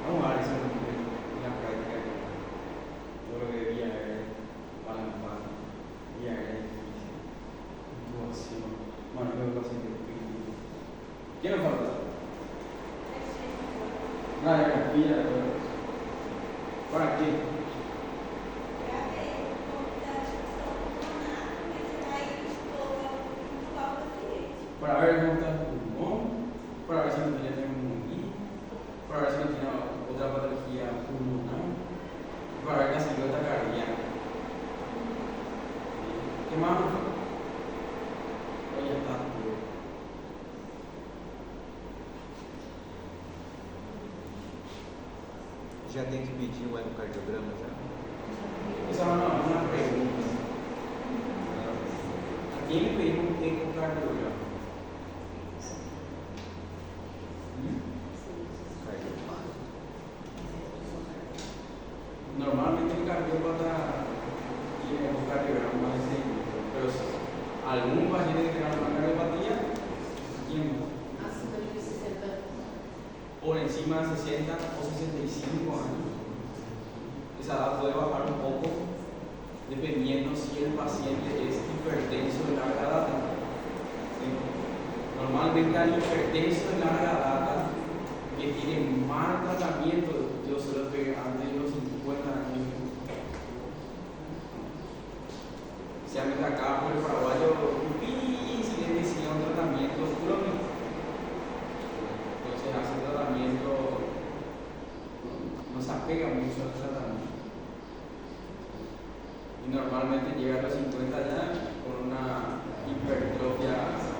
Vamos a ver eso. para ver cómo está el pulmón, para ver si no tiene neumonía, para ver si no tiene otra patología pulmonar, para ver la silueta cardíaca. ¿Qué más? Oye, está. Já tem que pedir um ecocardiograma já? Esa es una pregunta. ¿A quién le pedimos un ecocardiograma? Normalmente el cardiópata tiene un cardiograma de seguimiento, pero si algún paciente que tenga una cardiopatía, ¿quién? Por encima de 60 o 65 años. Esa edad puede bajar un poco dependiendo si el paciente es hipertenso de larga data. ¿Sí? Normalmente al hipertenso de larga data que tiene mal tratamiento, yo se lo pegué antes de los 50 años. Se llama acá por el paraguayo difícil de decir un tratamiento crónico. Entonces hace tratamiento, no se apega mucho al tratamiento. Y normalmente llega a los 50 ya con una hipertrofia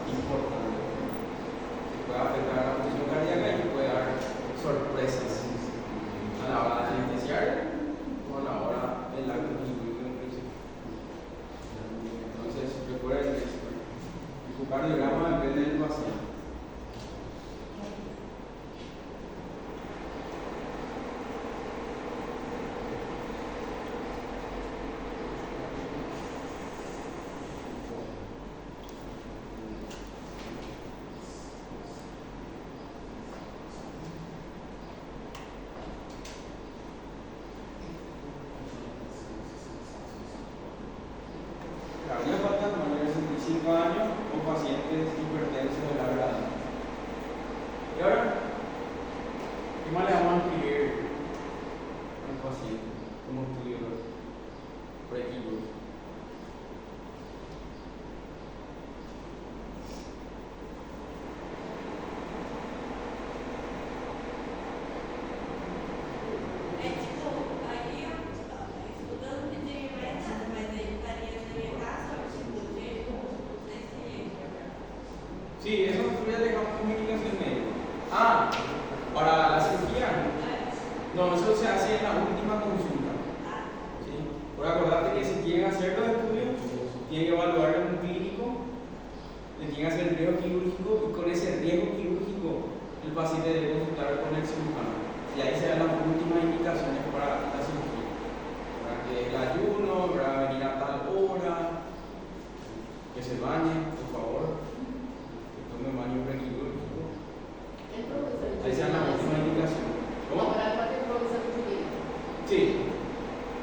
importante que puede afectar a la función cardíaca y puede dar sorpresas a la hora de anestesiar o a la hora del acto clínico. Entonces recuerden que el ecocardiograma depende del paciente. Cardiópatas mayores de 65 años o pacientes hipertensos de larga edad. Y ahora, ¿qué más le vamos a escribir al paciente como estudio prequirúrgico? Sí, eso ya dejamos comunicación médica. Ah, para la cirugía. No, eso se hace en la última consulta. ¿Sí? Por acordarte que si tienen que hacer los estudios, tienen que evaluar en un clínico, le tienen que hacer el riesgo quirúrgico y con ese riesgo quirúrgico el paciente debe consultar con el cirujano. Y ahí se dan las últimas indicaciones para la cirugía. Para que el ayuno, para venir a tal hora, que se bañe, por favor. Me baño prequirúrgico. Ahí se dan las últimas indicaciones. ¿Cómo? Sí,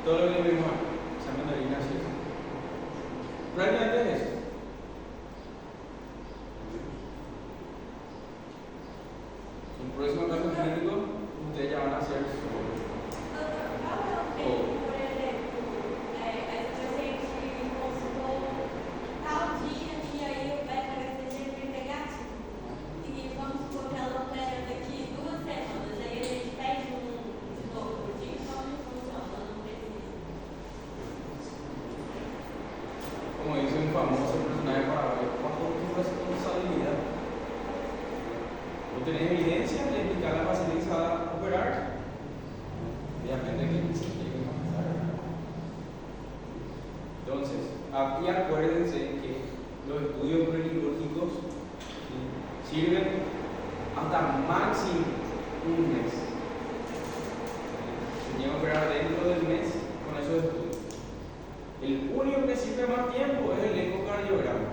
todo lo que vimos aquí. Examen de orina, sí. Prácticamente es eso. En el próximo caso clínico, ustedes ya van a hacer todo. Como dice un famoso personaje paraguayo, bajo tu responsabilidad. ¿No tenés evidencia de indicar a la paciente que se va a operar? Obviamente que se tiene que pasar. Entonces, aquí acuérdense que los estudios prequirúrgicos sirven hasta máximo un mes. Se tiene que operar dentro del mes con esos estudios. El único que sirve más tiempo es el ecocardiograma,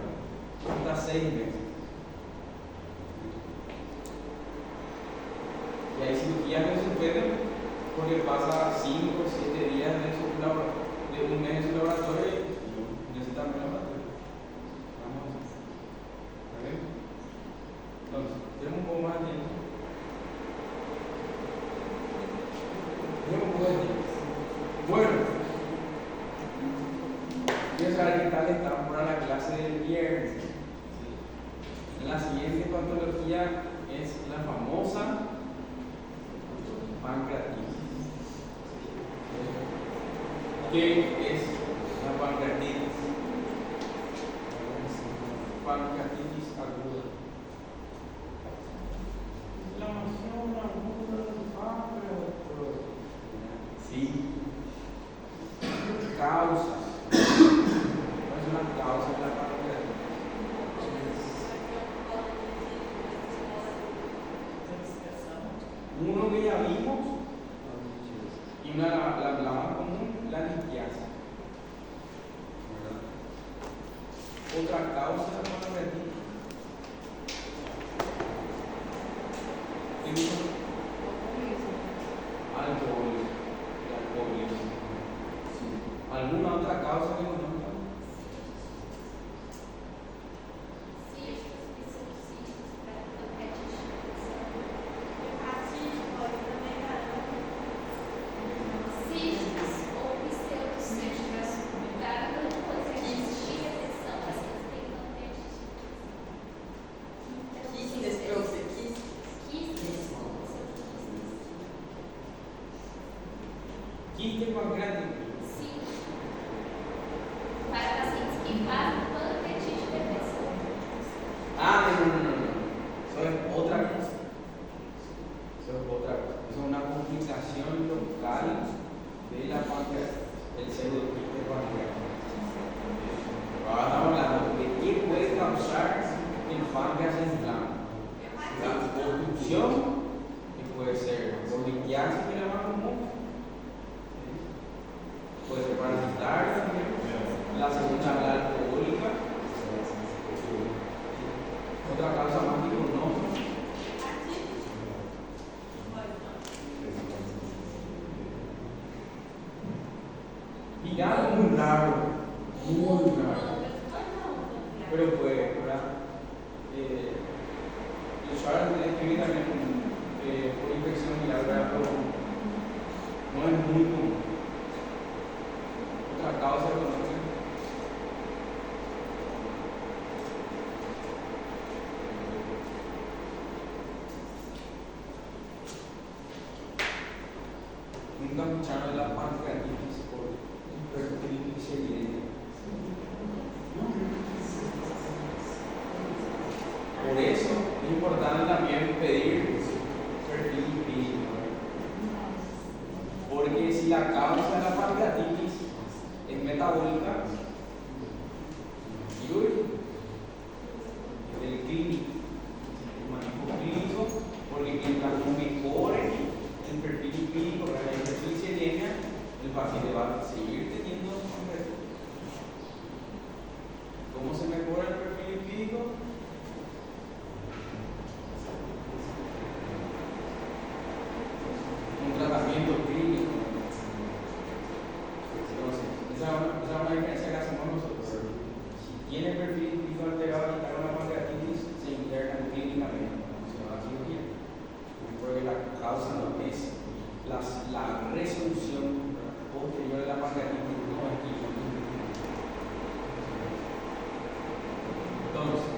hasta 6 meses. Y hay cirugías que se suspenden porque pasa 5 o 7 días de un mes en su laboratorio y necesitan un laboratorio. Vamos a ver. Entonces, tenemos un poco más de tiempo. Tenemos un poco de tiempo. Bueno. Quiero saber qué tal están para la clase del viernes. ¿Sí? La siguiente patología es la famosa pancreatitis. ¿Qué es la pancreatitis? Pancreatitis aguda. Inflamación aguda del páncreas. Sí. Causas. ¿Cuáles son las causas de la pancreatitis? Uno que ya vimos, y la más común, la litiasis. Otra causa de la pancreatitis. Alcoholismo. ¿Alguna otra causa que conozcan? Quiste pancreático. Ah, no. Eso es otra cosa. Eso es una complicación local de la pancreatitis, el pseudoquiste pancreático. Ahora estamos hablando de qué puede causar el páncreas inflamado. La obstrucción, que puede ser por litiasis, que es la más común. Puede ser parasitaria, la segunda la alcohólica. Otra causa más que conozco. Viral muy raro, pero pues, ¿verdad? El usuario de escribir también por infección viral, ¿verdad? Pero no es muy común. Otra causa que conozco. Nunca escucharon de la pancreatitis por hipertrigliceridia. Por eso es importante también pedir perfil lipídico. Porque si la causa de la pancreatitis es metabólica, y el clínico, el manejo clínico, porque mientras no mejore el perfil lipídico, la hipertrigliceriemia, el paciente va a seguir teniendo pancreatitis. ¿Cómo se mejora el perfil lipídico? Un tratamiento clínico. Entonces, esa es una diferencia que hacemos nosotros. Si tiene el perfil lipídico alterado y está con la pancreatitis, se interna clínicamente, no se va a cirugía. Porque la causa no es la resolución posterior de la pancreatitis, no es química. Entonces,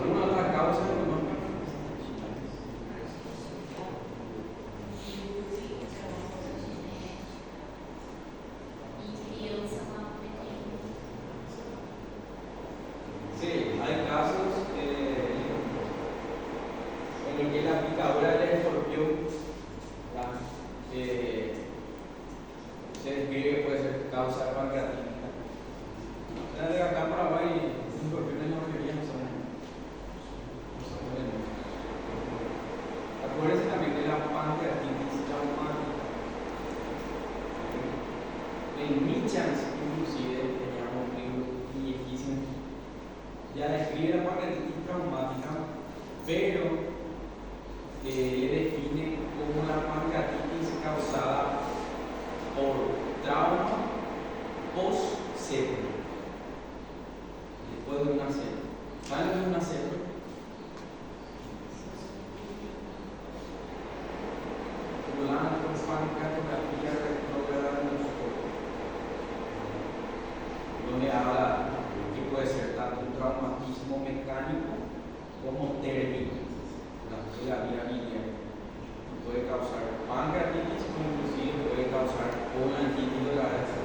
¿alguna otra causa que conozcan? Sí, hay casos en los que la picadura del escorpión se describe que puede ser causa de pancreatitis. De acá en Paraguay, los escorpiones la mayoría no son venenosos. Acuérdense también de la pancreatitis traumática. En Michans, inclusive, teníamos un libro viejísimo, ya describe la pancreatitis traumática, pero le define como la pancreatitis causada por trauma post-septo, después de una septo. ¿Saben lo que es una septo? La pancreatografía retrógrada de los ojos, donde habla que puede ser tanto un traumatismo mecánico como térmico, la vía biliar. Puede causar pancreatitis o inclusive puede causar colangitis de la grasa.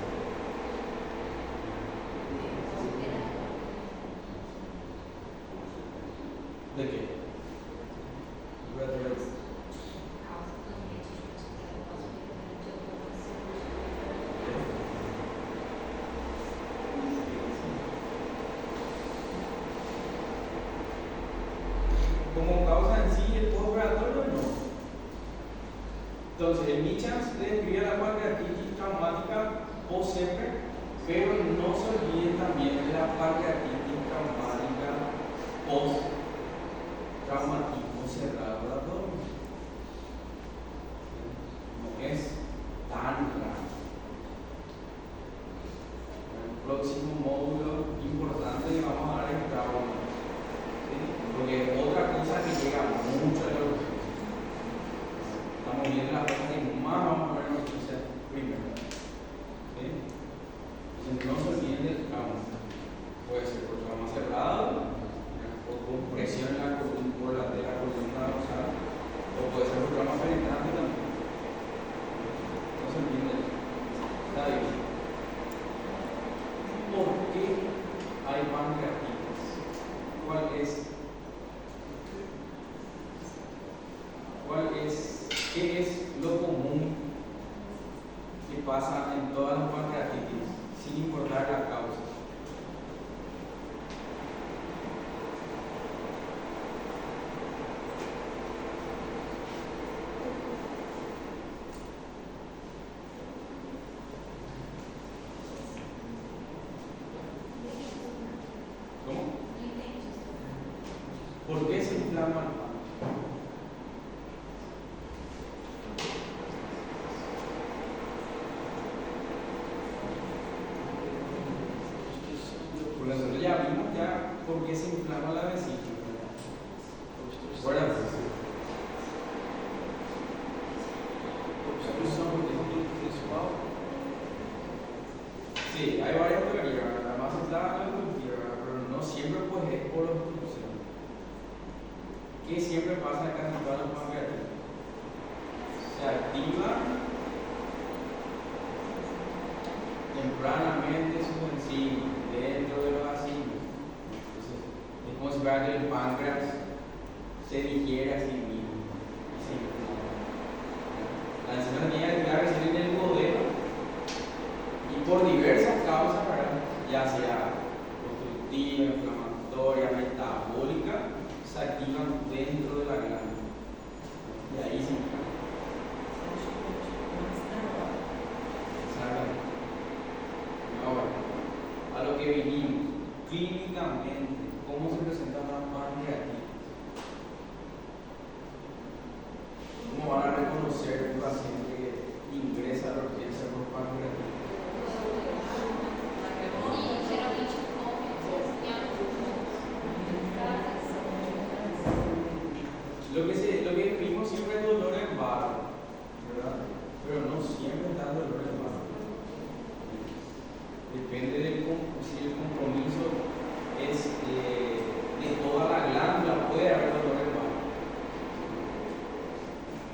¿De qué? Como causa en sí el postoperatorio no. Entonces el Michans describe la pancreatitis traumática post-CEPRE, pero no se olviden también de la pancreatitis traumática post-traumatismo cerrado del abdomen. No es tan grave. El próximo módulo importante que vamos a dar es trauma. Porque otra cosa que llega mucho a la urgencia. Estamos viendo las cosas que más vamos a ver en la urgencia primero. ¿Sí? Entonces no se olviden del trauma. Puede ser por trauma cerrado, o por presión en la columna, por la de la columna dorsal, o puede ser por trauma penetrante también. No se olviden de eso. Está bien. ¿Por qué hay pancreatitis? ¿Qué es lo común que pasa en todas las pancreatitis, sin importar la causa? ¿Cómo? ¿Por qué se inflama el páncreas? Por ejemplo, ya vimos ya por qué se inflama la vesícula. ¿Recuerdan? Sí, hay varias teorías. La más aceptada es la obstructiva, pero no siempre pues es por obstrucción. ¿Qué siempre pasa en casi todas las pancreatitis? Se activa tempranamente sus enzimas dentro de los vacilos. Entonces, es como si fuera que el páncreas se digiere a sí mismo. La enzima se tiene que activar recién en el modelo y por diversas causas, ¿verdad? Ya sea obstructiva, inflamatoria, metabólica, se activan dentro de la glándula. Y ahí se inflama. Exactamente. Ahora, a lo que vinimos, clínicamente, ¿cómo se presenta una pancreatitis? ¿Cómo van a reconocer un paciente que ingresa a la urgencia por pancreatitis? Lo que vimos siempre es dolor en barro, ¿verdad? Pero no siempre está dolor en barro. Depende si el compromiso es de toda la glándula, puede haber dolor en barro.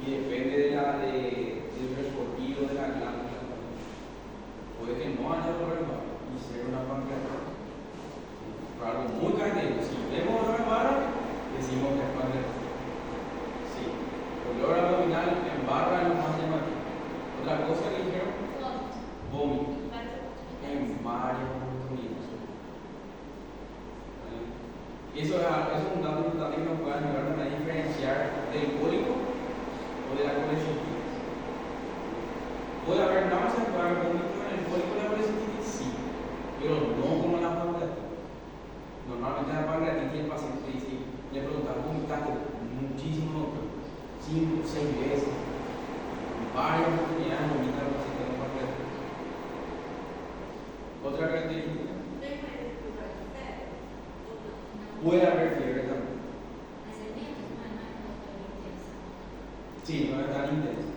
Y depende del recorrido de la glándula. Puede que no haya dolor en barro y ser una pancreatitis. Pero algo muy característico. Si vemos dolor en barro, decimos que es pancreatitis. Sí, dolor abdominal en barra es lo más llamativo. Otra cosa que dijeron, vómito. En varias oportunidades. Eso es un dato importante que nos puede ayudar a diferenciar del cólico o de la colecistitis. Puede haber náuseas, puede haber vómito en el cólico de la colecistitis, sí, pero no como la pancreatitis. Normalmente la pancreatitis el paciente dice, le preguntas, vomitaste muchísimo, 5 o 6 veces, varias oportunidades vomita el paciente con pancreatitis. Otra característica. Puede haber fiebre también. Sí, no es tan intensa.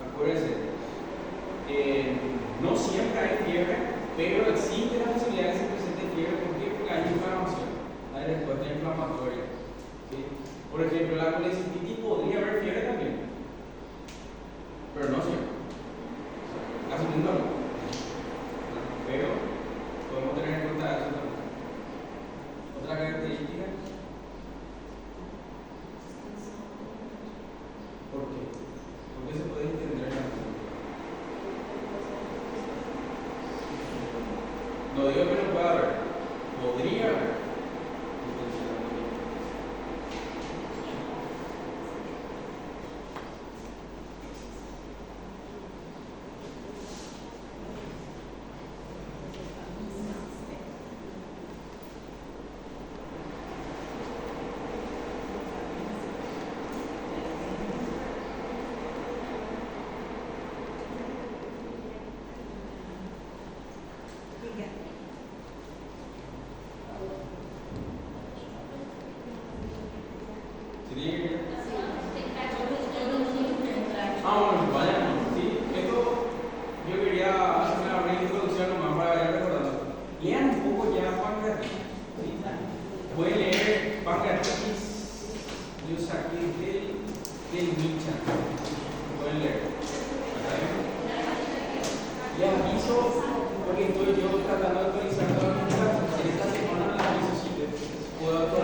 Acuérdense, no siempre hay fiebre, pero existe la posibilidad de que se presente fiebre. ¿Por qué? Porque hay inflamación, hay respuesta inflamatoria. Por ejemplo, la colecistitis podría haber fiebre también, pero no siempre. Casi nunca no. Pero podemos tener en cuenta eso también. Otra característica. ¿Por qué? ¿Por qué se puede entender la cosa? No digo que no pueda haber, podría haber. Sí. Bueno, vayamos. Sí, esto yo quería hacer una breve introducción nomás para vaya recordando. Lean un poco ya pancreatitis. ¿Sí? Pueden leer pancreatitis, yo saqué del Michan. Pueden leer. ¿Está bien? Les aviso, porque estoy yo tratando de actualizar todas mis clases. En esta semana les aviso si puedo actualizar.